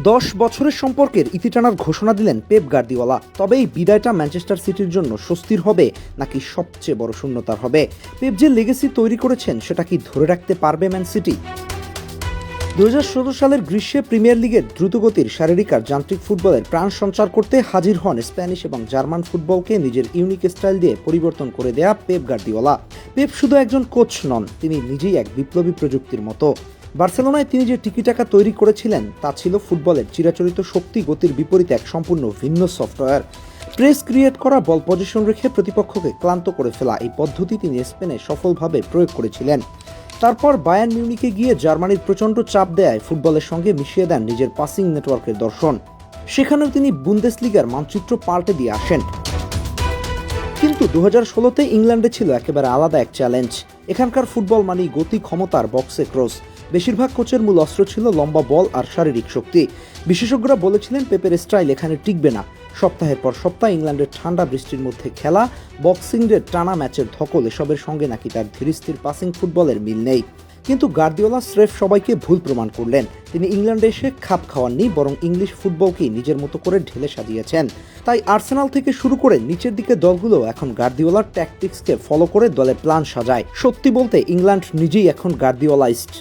10 বছরের সম্পর্কের ইতি টানার ঘোষণা দিলেন পেপ গার্দিওলা। তবে এই বিদায়টা ম্যানচেস্টার সিটির জন্য স্বস্তির হবে নাকি সবচেয়ে বড় শূন্যতার হবে? পেপ যে লেগেসি তৈরি করেছেন সেটা কি ধরে রাখতে পারবে ম্যান সিটি? 2016 সালের গ্রীষ্মে প্রিমিয়ার লিগের দ্রুতগতির শারীরিক আর যান্ত্রিক ফুটবলের প্রাণ সঞ্চার করতে হাজির হন স্প্যানিশ এবং জার্মান ফুটবলকে নিজের ইউনিক স্টাইল দিয়ে পরিবর্তন করে দেয়া পেপ গার্দিওলা। পেপ শুধু একজন কোচ নন, তিনি নিজেই এক বিপ্লবী প্রযুক্তির মতো। বার্সেলোনায় তিনি যে টিকিটাকা তৈরি করেছিলেন তা ছিল ফুটবলের চিরাচরিত শক্তি গতির বিপরীতে এক সম্পূর্ণ ভিন্ন সফটওয়্যার। প্রেস ক্রিয়েট করা, বল পজিশন রেখে প্রতিপক্ষকে ক্লান্ত করে ফেলা, এই পদ্ধতি তিনি স্পেনে সফলভাবে প্রয়োগ করেছিলেন। তারপর বায়ার্ন মিউনিকে গিয়ে জার্মানির প্রচণ্ড চাপ দেয় ফুটবলের সঙ্গে মিশিয়ে দেন নিজের পাসিং নেটওয়ার্কের দর্শন। সেখানেও তিনি বুন্দেসলিগার মানচিত্র পাল্টে দিয়ে আসেন। কিন্তু 2016-তে ইংল্যান্ডে ছিল একেবারে আলাদা এক চ্যালেঞ্জ। এখানকার ফুটবল মানেই গতি, ক্ষমতার বক্সে ক্রস। বেশিরভাগ কোচের মূল অস্ত্র ছিল লম্বা বল আর শারীরিক শক্তি। বিশেষজ্ঞরা বলেছিলেন পেপের স্টাইল এখানে টিকবে না। সপ্তাহের পর সপ্তাহ ইংল্যান্ডের ঠান্ডা বৃষ্টির মধ্যে খেলা, বক্সিংয়ের টানা ম্যাচের ধকল, এসবের সঙ্গে নাকি তার ধীরস্থির পাসিং ফুটবলের মিল নেই। কিন্তু গার্দিওলা স্রেফ সবাইকে ভুল প্রমাণ করলেন। তিনি ইংল্যান্ডে এসে খাপ খাওয়াননি, বরং ইংলিশ ফুটবলকেই নিজের মতো করে ঢেলে সাজিয়েছেন। তাই আর্সেনাল থেকে শুরু করে নিচের দিকে দলগুলো এখন গার্দিওলার ট্যাকটিক্সকে ফলো করে দলে প্ল্যান সাজায়। সত্যি বলতে ইংল্যান্ড নিজেই এখন গার্দিওলাইজড।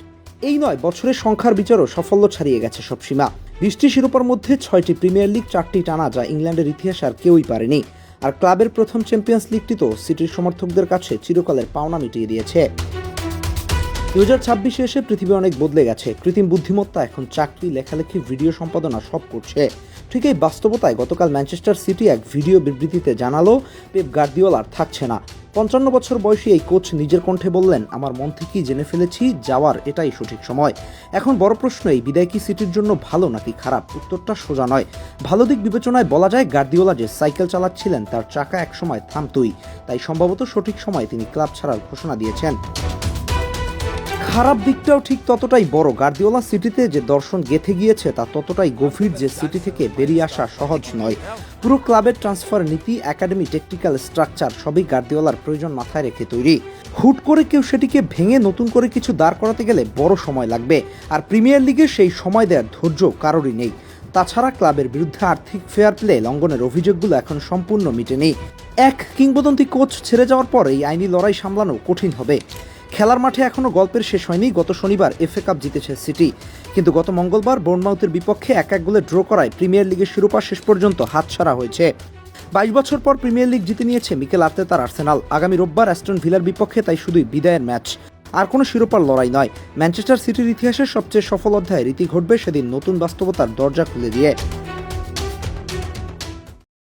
এই নয়, বছরের সংখ্যার বিচারও সাফল্য ছাড়িয়ে গেছে সব সীমা। 20টি শিরোপার মধ্যে 6টি প্রিমিয়ার লিগ, 4টি টানা, যা ইংল্যান্ডের ইতিহাস আর কেউই পারেনি। আর ক্লাবের প্রথম চ্যাম্পিয়ন্স লিগটি তো সিটির সমর্থকদের কাছে চিরকালের পাওনা মিটিয়ে দিয়েছে। 2026-এ এসে পৃথিবী অনেক বদলে গেছে। কৃত্রিম বুদ্ধিমত্তা এখন চাকরি, লেখালেখি, ভিডিও সম্পাদনা সব করছে। ঠিক এই বাস্তবতায় গতকাল ম্যানচেস্টার সিটি এক ভিডিও বিবৃতিতে জানালো পেপ গার্দিওলা আর থাকছে না। 55 বছর বয়সী এই কোচ নিজের কণ্ঠে বললেন, আমার মন থেকেই জেনে ফেলেছি যাওয়ার এটাই সঠিক সময়। এখন বড় প্রশ্ন, এই বিদায় কি সিটির জন্য ভালো নাকি খারাপ? উত্তরটা সোজা নয়। ভালো দিক বিবেচনায় বলা যায়, গার্দিওলা যে সাইকেল চালাচ্ছিলেন তার চাকা একসময় থামতই, তাই সম্ভবত সঠিক সময়ে তিনি ক্লাব ছাড়ার ঘোষণা দিয়েছেন। খারাপ দিকটাও ঠিক ততটাই বড়। গার্দিওলা সিটিতে যে দর্শন গেঁথে গিয়েছে তা ততটাই গভীর যে সিটি থেকে বেরিয়ে আসা সহজ নয়। পুরো ক্লাবের ট্রান্সফার নীতি, একাডেমি, টেকনিক্যাল স্ট্রাকচার সবই গার্দিওলার প্রয়োজন মাথায় রেখে তৈরি। হুট করে কেউ সেটিকে ভেঙে নতুন করে কিছু দাঁড় করাতে গেলে বড় সময় লাগবে, আর প্রিমিয়ার লিগে সেই সময় দেওয়ার ধৈর্য কারোরই নেই। তাছাড়া ক্লাবের বিরুদ্ধে আর্থিক ফেয়ার প্লে লঙ্ঘনের অভিযোগগুলো এখন সম্পূর্ণ মিটেনি। এক কিংবদন্তি কোচ ছেড়ে যাওয়ার পর এই আইনি লড়াই সামলানো কঠিন হবে। খেলার মাঠে এখনও গল্পের শেষ হয়নি। গত শনিবার এফএ কাপ জিতেছে সিটি, কিন্তু গত মঙ্গলবার বোর্নমাউথের বিপক্ষে 1-1 গোলে ড্র করায় প্রিমিয়ার লিগের শিরোপা শেষ পর্যন্ত হাতছাড়া হয়েছে। 22 বছর পর প্রিমিয়ার লিগ জিতে নিয়েছে মিকেল আর্তেতার আর্সেনাল। আগামী রোববার অ্যাস্টন ভিলার বিপক্ষে, তাই শুধুই বিদায়ের ম্যাচ, আর কোনো শিরোপার লড়াই নয়। ম্যানচেস্টার সিটির ইতিহাসের সবচেয়ে সফল অধ্যায়ের রীতি ঘটবে সেদিন নতুন বাস্তবতার দরজা খুলে দিয়ে।